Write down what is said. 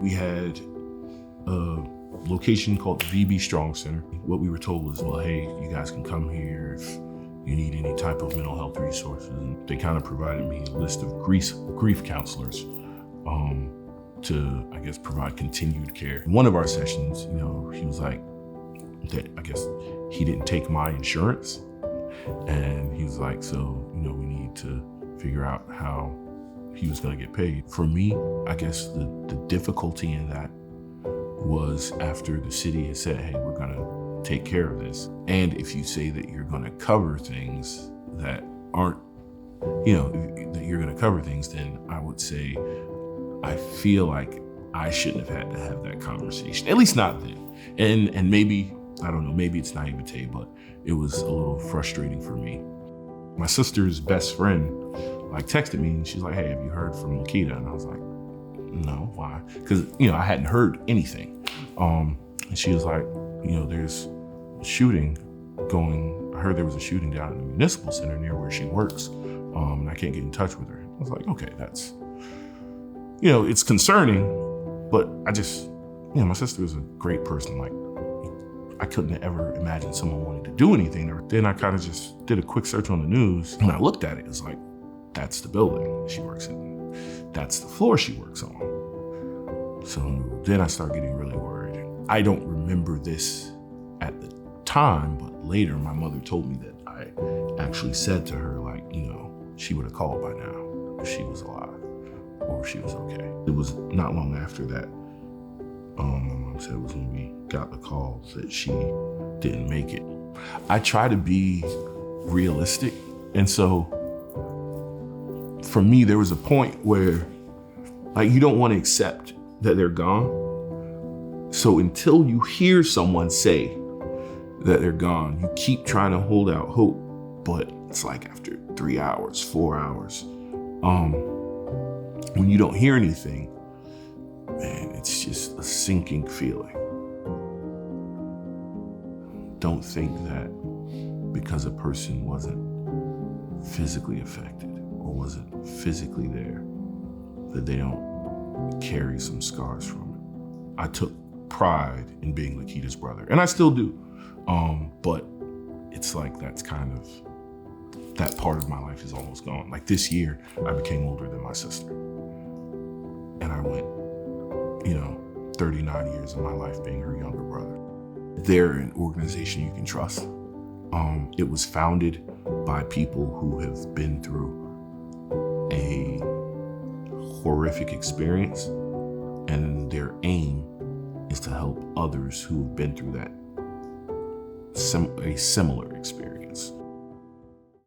We had a location called the VB Strong Center. What we were told was, well, hey, you guys can come here if you need any type of mental health resources. And they kind of provided me a list of grief counselors to, I guess, provide continued care. In one of our sessions, he was like, that I guess he didn't take my insurance. And he was like, so, we need to figure out how he was gonna get paid. For me, I guess the difficulty in that was after the city had said, hey, we're gonna take care of this. And if you say that you're gonna cover things that aren't, that you're gonna cover things, then I would say, I feel like I shouldn't have had to have that conversation, at least not then. And maybe, I don't know, maybe it's naivete, but it was a little frustrating for me. My sister's best friend texted me and she's like, hey, have you heard from Lakita? And I was like, no, why? Because, I hadn't heard anything. And she was like, there's a shooting going, I heard there was a shooting down in the municipal center near where she works. And I can't get in touch with her. I was like, okay, that's, it's concerning, but I just, my sister is a great person. I couldn't have ever imagined someone wanting to do anything. Then I kind of just did a quick search on the news. When I looked at it, it's like, that's the building she works in. That's the floor she works on. So then I start getting really worried. I don't remember this at the time, but later my mother told me that I actually said to her, she would have called by now if she was alive or if she was okay. It was not long after that, my mom said it was when we got the call that she didn't make it. I try to be realistic. And so for me, there was a point where you don't want to accept that they're gone. So until you hear someone say that they're gone, you keep trying to hold out hope. But it's after 3 hours, 4 hours, when you don't hear anything, man, it's just a sinking feeling. Don't think that because a person wasn't physically affected or wasn't physically there, that they don't carry some scars from it. I took pride in being Lakita's brother, and I still do. But it's that's kind of, that part of my life is almost gone. This year, I became older than my sister. And I went, 39 years of my life being her younger brother. They're an organization you can trust. It was founded by people who have been through a horrific experience, and their aim is to help others who have been through that, a similar experience.